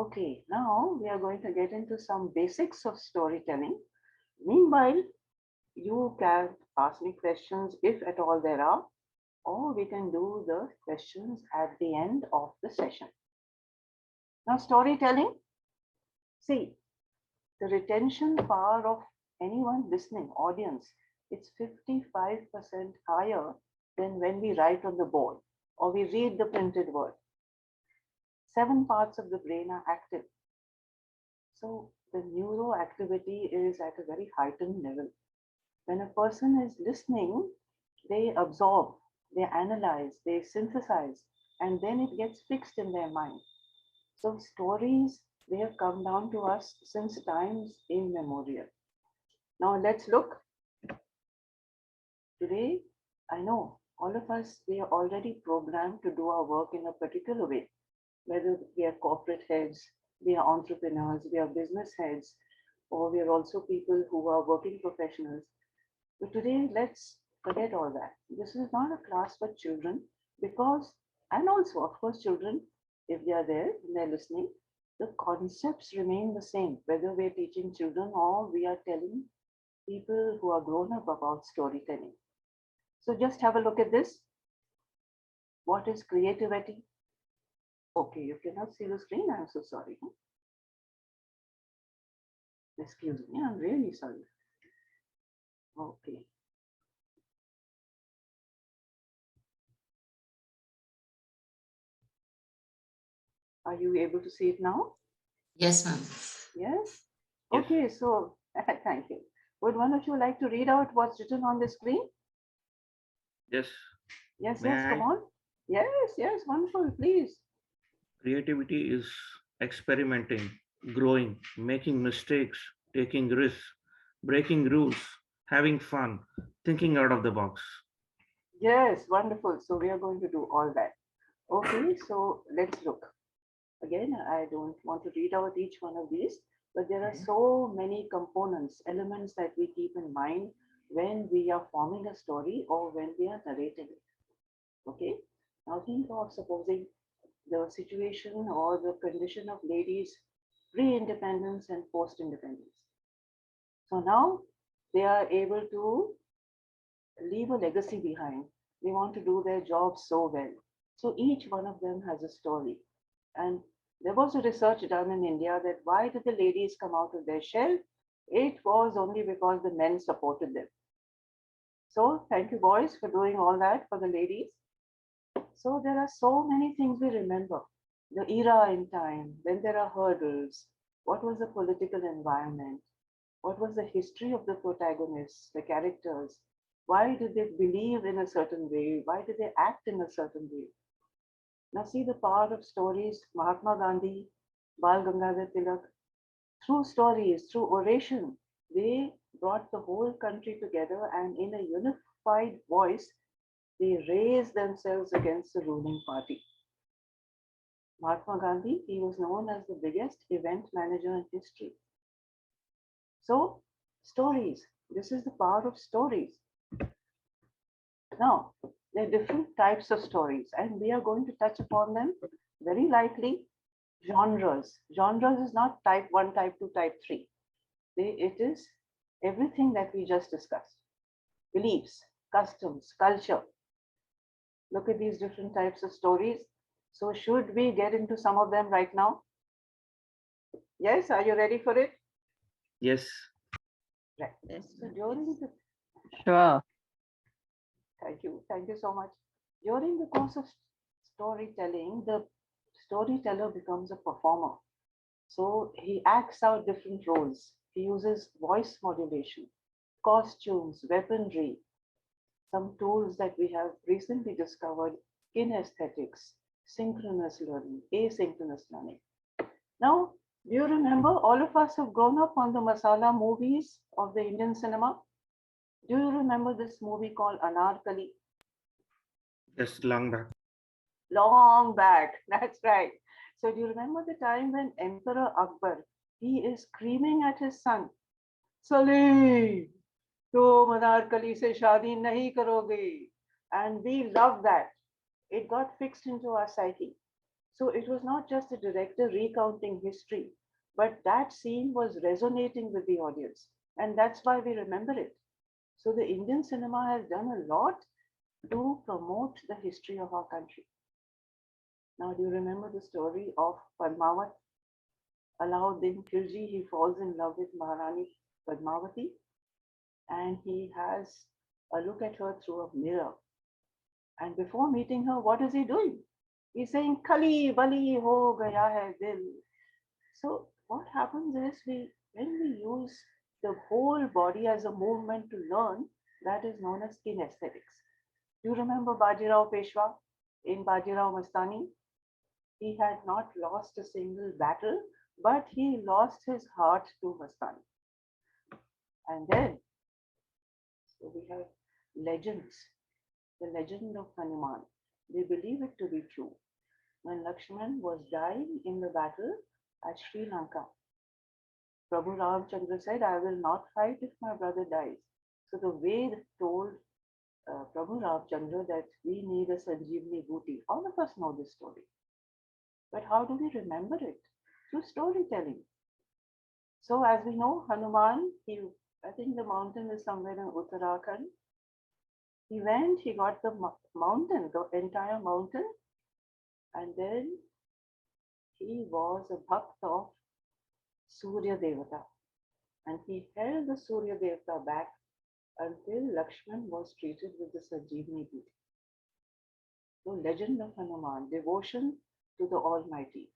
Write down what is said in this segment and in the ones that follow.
Okay, now we are going to get into some basics of storytelling. Meanwhile, you can ask me questions if at all there are, or we can do the questions at the end of the session. Now, storytelling, see, the retention power of anyone listening, audience, it's 55% higher than when we write on the board or we read the printed word. 7 parts of the brain are active. So the neuroactivity is at a very heightened level. When a person is listening, they absorb, they analyze, they synthesize, and then it gets fixed in their mind. So stories, they have come down to us since times immemorial. Now let's look. Today, I know all of us, we are already programmed to do our work in a particular way, whether we are corporate heads, we are entrepreneurs, we are business heads, or we are also people who are working professionals. But today, let's forget all that. This is not a class for children because, and also, of course, children, if they are there and they're listening, the concepts remain the same, whether we're teaching children or we are telling people who are grown up about storytelling. So just have a look at this. What is creativity? Okay, you cannot see the screen. I'm so sorry. Excuse me, I'm really sorry. Okay. Are you able to see it now? Yes, ma'am. Yes? Yes. Okay, so thank you. Would one of you like to read out what's written on the screen? Yes. Yes, May yes, I? come on. Yes, yes, wonderful, please. Creativity is experimenting, growing, making mistakes, taking risks, breaking rules, having fun, thinking out of the box. Yes, wonderful. So we are going to do all that. Okay, so let's look. Again, I don't want to read out each one of these, but there are so many components, elements that we keep in mind when we are forming a story or when we are narrating it. Okay, now think of supposing the situation or the condition of ladies pre-independence and post-independence. So now they are able to leave a legacy behind. They want to do their job so well. So each one of them has a story. And there was a research done in India that why did the ladies come out of their shell? It was only because the men supported them. So thank you, boys, for doing all that for the ladies. So there are so many things we remember. The era in time, when there are hurdles, what was the political environment, what was the history of the protagonists, the characters, why did they believe in a certain way, why did they act in a certain way. Now see the power of stories, Mahatma Gandhi, Bal Gangadhar Tilak, through stories, through oration, they brought the whole country together and in a unified voice, they raised themselves against the ruling party. Mahatma Gandhi, he was known as the biggest event manager in history. So, stories. This is the power of stories. Now, there are different types of stories, and we are going to touch upon them very lightly. Genres. Genres is not type 1, type 2, type 3. It is everything that we just discussed. Beliefs, customs, culture. Look at these different types of stories. So should we get into some of them right now? Yes, are you ready for it? Yes. Right. Yes, So ma'am. during the, Sure. thank you so much. During the course of storytelling, the storyteller becomes a performer. So he acts out different roles. He uses voice modulation, costumes, weaponry, some tools that we have recently discovered, kinesthetics, synchronous learning, asynchronous learning. Now, do you remember all of us have grown up on the masala movies of the Indian cinema? Do you remember this movie called Anarkali? Just long back. Long back, that's right. So do you remember the time when Emperor Akbar, he is screaming at his son, Salim, तुम अनारकली से शादी नहीं करोगे. And we love that. It got fixed into our psyche. So it was not just a director recounting history, but that scene was resonating with the audience. And that's why we remember it. So the Indian cinema has done a lot to promote the history of our country. Now, do you remember the story of Padmavat? Alauddin Khilji, he falls in love with Maharani Padmavati and he has a look at her through a mirror. And before meeting her, what is he doing? He's saying, Kali bali ho gaya hai dil. So what happens is when we use the whole body as a movement to learn, that is known as kinesthetics. Do you remember Bajirao Peshwa in Bajirao Mastani? He had not lost a single battle, but he lost his heart to Mastani. And then, so we have legends, the legend of Hanuman. They believe it to be true. When Lakshman was dying in the battle at Sri Lanka, Prabhu Ramchandra said, I will not fight if my brother dies. So the Ved told Prabhu Ramchandra that we need a Sanjeevani Bhuti. All of us know this story. But how do we remember it? Through storytelling. So as we know, Hanuman, I think the mountain is somewhere in Uttarakhand. He went, he got the mountain, the entire mountain, and then he was a bhakt of Surya Devata. And he held the Surya Devata back until Lakshman was treated with the Sanjeevani Bhuti. So legend of Hanuman, devotion to the Almighty.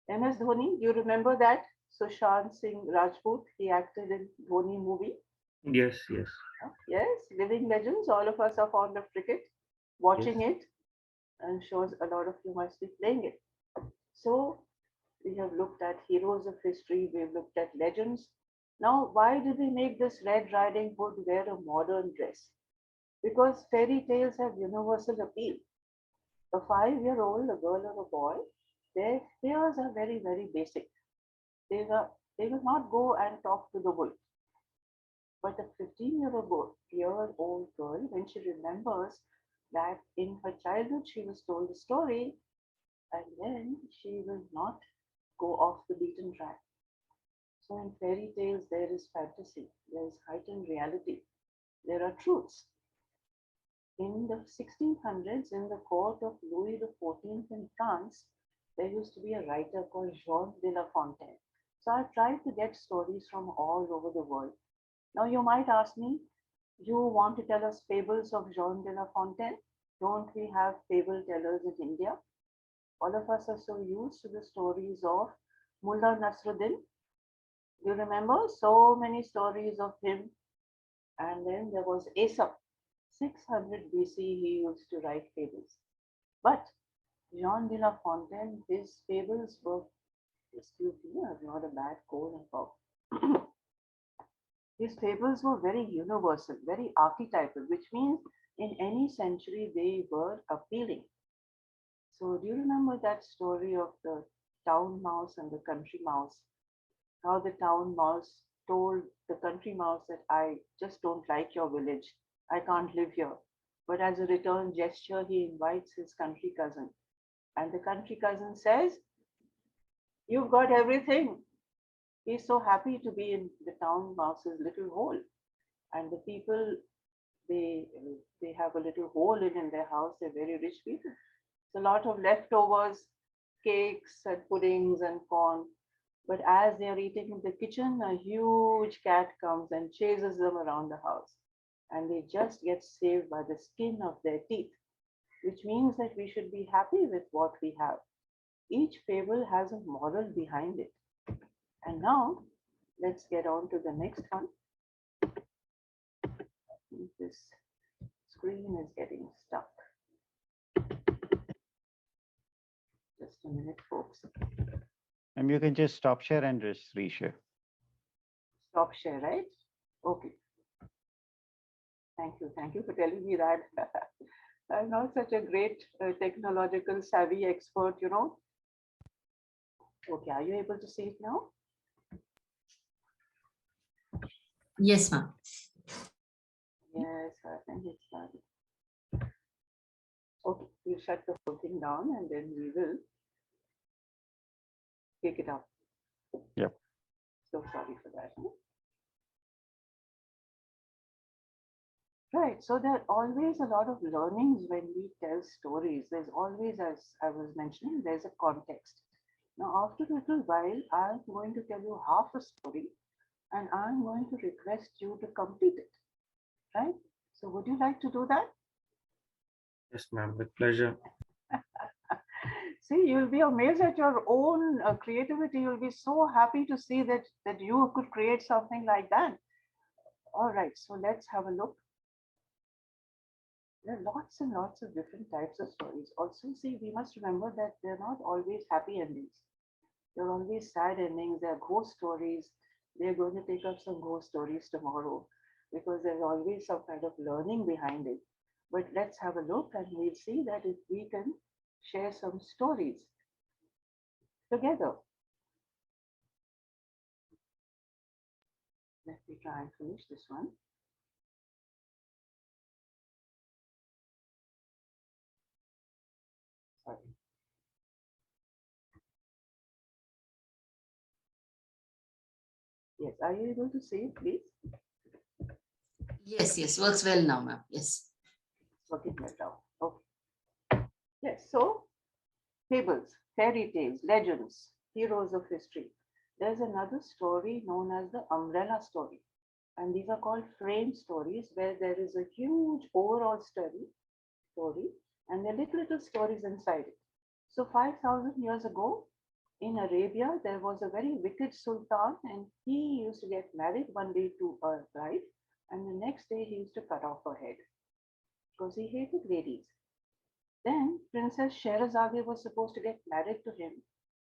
MS Dhoni, you remember that? Sushant Singh Rajput, he acted in Dhoni movie. Yes, yes. Yes, living legends. All of us are fond of cricket, watching Yes. it, and shows a lot of you must be playing it. So we have looked at heroes of history, we've looked at legends. Now, why do they make this Red Riding Hood wear a modern dress? Because fairy tales have universal appeal. A 5-year-old, a girl or a boy, their fears are very, very basic. They will not go and talk to the wolf. But a 15-year-old girl, when she remembers that in her childhood she was told a story, and then she will not go off the beaten track. So in fairy tales, there is fantasy, there is heightened reality, there are truths. In the 1600s, in the court of Louis XIV in France, there used to be a writer called Jean de La Fontaine. So I tried to get stories from all over the world. Now you might ask me, you want to tell us fables of Jean de La Fontaine? Don't we have fable tellers in India? All of us are so used to the stories of Mullah Nasruddin. You remember so many stories of him. And then there was Aesop. 600 BC, he used to write fables. But Jean de La Fontaine, his fables were, excuse me, I've not a bad cold and cough. His fables were very universal, very archetypal, which means in any century they were appealing. So, do you remember that story of the town mouse and the country mouse? How the town mouse told the country mouse that I just don't like your village. I can't live here. But as a return gesture, he invites his country cousin. And the country cousin says, you've got everything. He's so happy to be in the town mouse's little hole. And the people, they they have a little hole in their house. They're very rich people. It's a lot of leftovers, cakes and puddings and corn. But as they are eating in the kitchen, a huge cat comes and chases them around the house. And they just get saved by the skin of their teeth, which means that we should be happy with what we have. Each fable has a moral behind it. And now let's get on to the next one. This screen is getting stuck. Just a minute, folks. And you can just stop share and just reshare. Stop share, right? Okay. Thank you. Thank you for telling me that. I'm not such a great technological savvy expert, you know. Okay, are you able to see it now? Yes, ma'am. Yes, I think it's done. Okay, we'll shut the whole thing down and then we will take it up. Yep. So sorry for that. Right. So there are always a lot of learnings when we tell stories. There's always, as I was mentioning, there's a context. Now, after a little while, I'm going to tell you half a story and I'm going to request you to complete it. Right? So would you like to do that? Yes, ma'am, with pleasure. See, you'll be amazed at your own creativity. You'll be so happy to see that you could create something like that. All right, so let's have a look. There are lots and lots of different types of stories. Also, see, we must remember that they're not always happy endings. There are always sad endings. There are ghost stories. They're going to take up some ghost stories tomorrow because there's always some kind of learning behind it. But let's have a look and we'll see that if we can share some stories together. Let me try and finish this one. Sorry. Yes, are you able to see it, please? Yes, yes, works well now, ma'am. Yes. Working well now. Okay. Yes, so fables, fairy tales, legends, heroes of history. There's another story known as the umbrella story. And these are called frame stories where there is a huge overall story, and there are little stories inside it. So 5,000 years ago in Arabia, there was a very wicked sultan and he used to get married one day to a bride and the next day he used to cut off her head because he hated ladies. Then Princess Sherazade was supposed to get married to him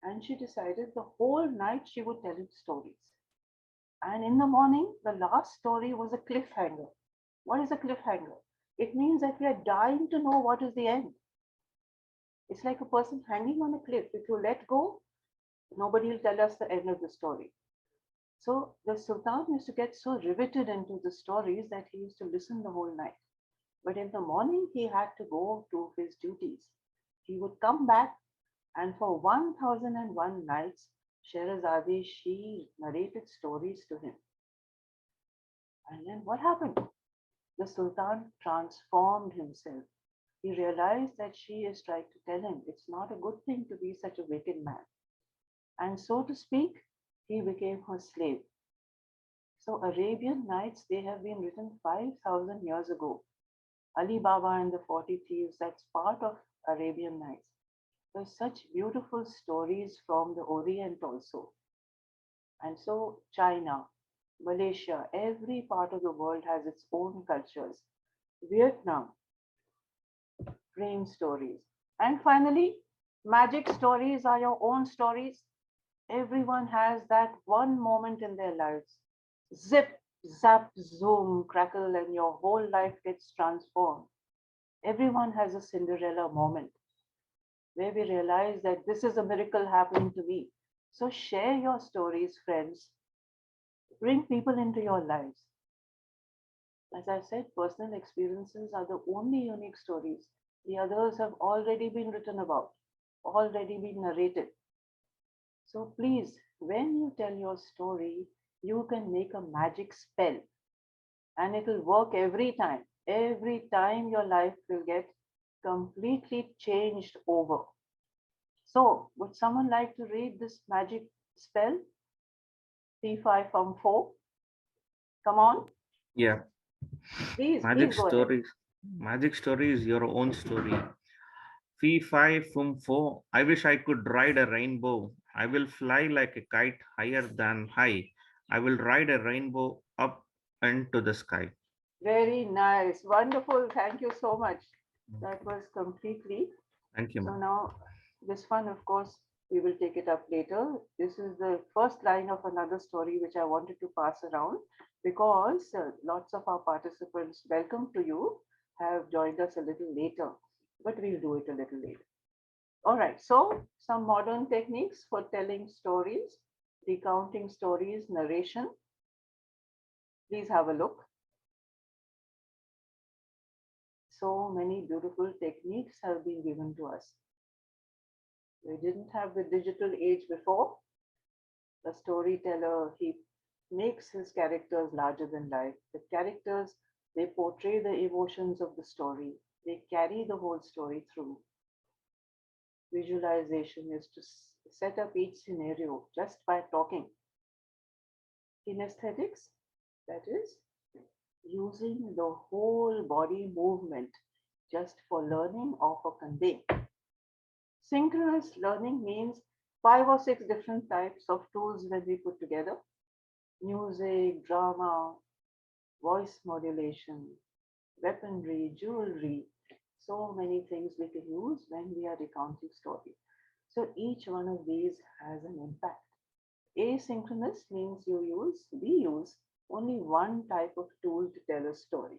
and she decided the whole night she would tell him stories. And in the morning, the last story was a cliffhanger. What is a cliffhanger? It means that we are dying to know what is the end. It's like a person hanging on a cliff. If you let go, nobody will tell us the end of the story. So the Sultan used to get so riveted into the stories that he used to listen the whole night. But in the morning, he had to go to his duties. He would come back, and for 1001 nights, Sherazade, she narrated stories to him. And then what happened? The Sultan transformed himself. He realized that she is trying to tell him it's not a good thing to be such a wicked man. And so to speak, he became her slave. So Arabian Nights, they have been written 5,000 years ago. Ali Baba and the 40 Thieves, that's part of Arabian Nights. There's such beautiful stories from the Orient also. And so China, Malaysia, every part of the world has its own cultures. Vietnam, frame stories. And finally, magic stories are your own stories. Everyone has that one moment in their lives. Zip, zap, zoom, crackle, and your whole life gets transformed. Everyone has a Cinderella moment where we realize that this is a miracle happening to me. So share your stories, friends. Bring people into your lives. As I said, personal experiences are the only unique stories. The others have already been written about, already been narrated. So please, when you tell your story, you can make a magic spell and it will work every time. Every time your life will get completely changed over. So, would someone like to read this magic spell? P5 from 4. Come on. Yeah, Please, magic please go ahead. stories. Magic story is your own story. Fee fi fum fo. I wish I could ride a rainbow. I will fly like a kite higher than high. I will ride a rainbow up into the sky. Very nice. Wonderful. Thank you so much. That was completely. Thank you, So ma'am. now this one, of course, we will take it up later. This is the first line of another story which I wanted to pass around because lots of our participants, welcome to you, have joined us a little later, but we'll do it a little later. All right, so some modern techniques for telling stories, recounting stories, narration. Please have a look. So many beautiful techniques have been given to us. We didn't have the digital age before, The storyteller, he makes his characters larger than life. The characters, they portray the emotions of the story. They carry the whole story through. Visualization is to set up each scenario just by talking. Kinesthetics, that is, using the whole body movement just for learning or for conveying. Synchronous learning means 5 or 6 different types of tools that we put together: music, drama, voice modulation, weaponry, jewelry, so many things we can use when we are recounting story. So each one of these has an impact. Asynchronous means we use only one type of tool to tell a story.